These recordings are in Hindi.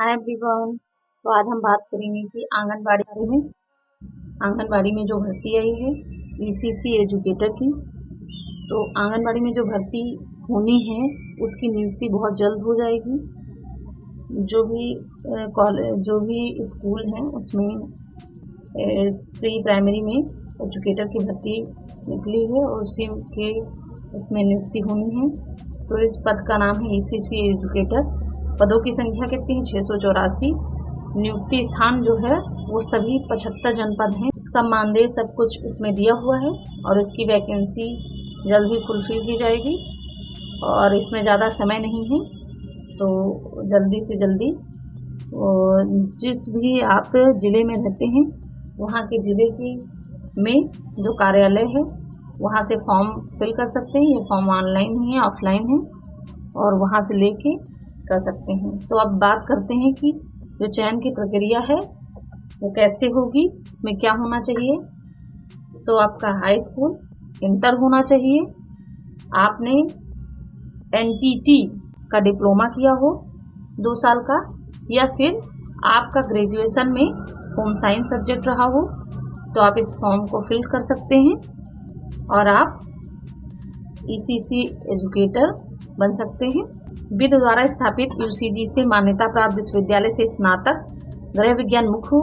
Hi everyone. तो आज हम बात करेंगे कि आंगनबाड़ी में जो भर्ती आई है ईसीसी एजुकेटर की। तो आंगनबाड़ी में जो भर्ती होनी है उसकी नियुक्ति बहुत जल्द हो जाएगी। जो भी स्कूल हैं उसमें प्री प्राइमरी में एजुकेटर की भर्ती निकली है और उसमें नियुक्ति होनी है। तो इस पद का नाम है ईसीसी एजुकेटर। पदों की संख्या कितनी है? 684। नियुक्ति स्थान जो है वो सभी 75 जनपद हैं। इसका मानदेय सब कुछ इसमें दिया हुआ है और इसकी वैकेंसी जल्द ही फुलफिल की जाएगी और इसमें ज़्यादा समय नहीं है। तो जल्दी से जल्दी जिस भी आप ज़िले में रहते हैं वहाँ के ज़िले में जो कार्यालय है वहाँ से फॉर्म फिल कर सकते हैं। ये फॉर्म ऑनलाइन है, ऑफलाइन है और वहाँ से लेके कर सकते हैं। तो अब बात करते हैं कि जो चयन की प्रक्रिया है वो कैसे होगी, इसमें क्या होना चाहिए। तो आपका हाई स्कूल इंटर होना चाहिए, आपने एनटीटी का डिप्लोमा किया हो 2 साल का, या फिर आपका ग्रेजुएशन में होम साइंस सब्जेक्ट रहा हो तो आप इस फॉर्म को फिल कर सकते हैं और आप ईसीसी एजुकेटर बन सकते हैं। विद द्वारा स्थापित यूजीसी से मान्यता प्राप्त विश्वविद्यालय से स्नातक गृह विज्ञान मुख्य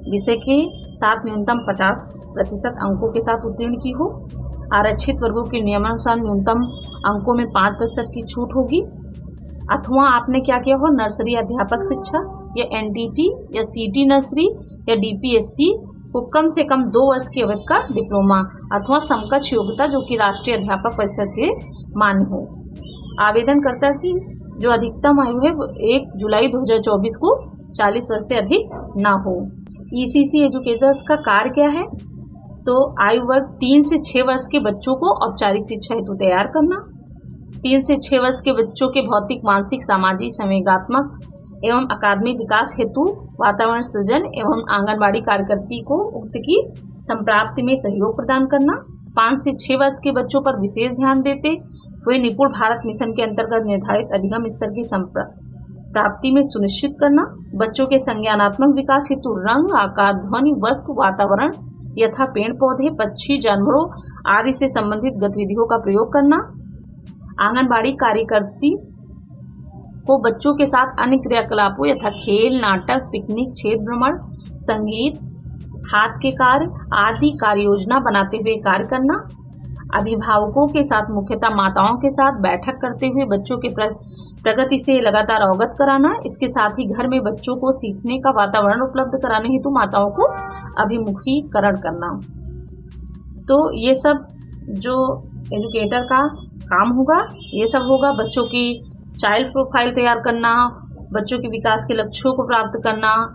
विषय के साथ न्यूनतम 50% अंकों के साथ उत्तीर्ण की हो। आरक्षित वर्गों के नियमानुसार न्यूनतम अंकों में 5% की छूट होगी। अथवा आपने क्या किया हो, नर्सरी अध्यापक शिक्षा या एनटीटी या सीटी नर्सरी या डीपीएससी को कम से कम 2 वर्ष की अवधि का डिप्लोमा अथवा समकक्ष योग्यता जो कि राष्ट्रीय अध्यापक परिषद के मान्य हो। आवेदनकर्ता की जो अधिकतम आयु है वो 1 जुलाई 2024 को 40 वर्ष से अधिक ना हो। ईसीसी एजुकेटर्स का कार्य क्या है? तो आयु वर्ग 3 से 6 वर्ष के बच्चों को औपचारिक शिक्षा हेतु तैयार करना, 3 से 6 वर्ष के बच्चों के भौतिक, मानसिक, सामाजिक, संवेगात्मक एवं अकादमिक विकास हेतु वातावरण सृजन एवं आंगनबाड़ी कार्यकर्ती को उक्त की संप्राप्ति में सहयोग प्रदान करना, 5 से 6 वर्ष के बच्चों पर विशेष ध्यान देते हुए निपुण भारत मिशन के अंतर्गत निर्धारित अधिगम स्तर की प्राप्ति में सुनिश्चित करना, बच्चों के संज्ञानात्मक विकास हेतु रंग, आकार, ध्वनि, वस्तु, वातावरण यथा पेड़ पौधे, पक्षी, जानवरों आदि से संबंधित गतिविधियों का प्रयोग करना, आंगनबाड़ी कार्यकर्ती को बच्चों के साथ अन्य क्रियाकलापों यथा खेल, नाटक, पिकनिक, क्षेत्र भ्रमण, संगीत, हाथ के कार्य आदि कार्य योजना बनाते हुए कार्य करना, अभिभावकों के साथ मुख्यतः माताओं के साथ बैठक करते हुए बच्चों के प्रगति से लगातार अवगत कराना। इसके साथ ही घर में बच्चों को सीखने का वातावरण उपलब्ध कराने हेतु माताओं को अभिमुखीकरण करना। तो ये सब जो एजुकेटर का काम होगा ये सब होगा। बच्चों की चाइल्ड प्रोफाइल तैयार करना, बच्चों के विकास के लक्ष्यों को प्राप्त करना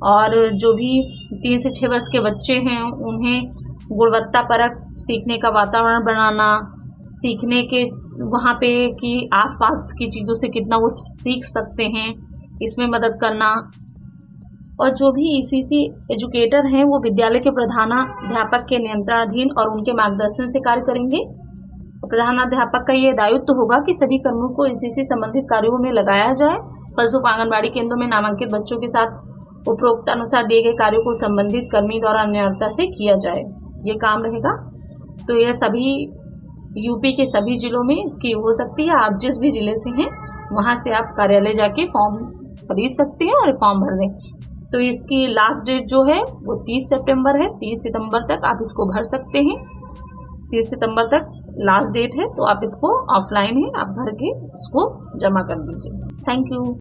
और जो भी 3 से 6 वर्ष के बच्चे हैं उन्हें गुणवत्तापरक सीखने का वातावरण बनाना, सीखने के वहाँ पे कि आसपास की चीज़ों से कितना वो सीख सकते हैं इसमें मदद करना। और जो भी ईसीसी एजुकेटर हैं वो विद्यालय के प्रधानाध्यापक के नियंत्रणाधीन और उनके मार्गदर्शन से कार्य करेंगे। प्रधानाध्यापक का ये दायित्व होगा कि सभी कर्मियों को ईसीसी संबंधित कार्यों में लगाया जाए। फलस्वरूप आंगनबाड़ी केंद्रों में नामांकित बच्चों के साथ उपरोक्त अनुसार दिए गए कार्यों को संबंधित कर्मी द्वारा निरंतरता से किया जाए, ये काम रहेगा। तो यह सभी यूपी के सभी जिलों में इसकी हो सकती है। आप जिस भी जिले से हैं वहाँ से आप कार्यालय जाके फॉर्म खरीद सकते हैं और फॉर्म भर दें। तो इसकी लास्ट डेट जो है वो 30 सितंबर है। 30 सितंबर तक आप इसको भर सकते हैं। 30 सितंबर तक लास्ट डेट है तो आप इसको ऑफलाइन है आप भर के इसको जमा कर दीजिए। Thank you.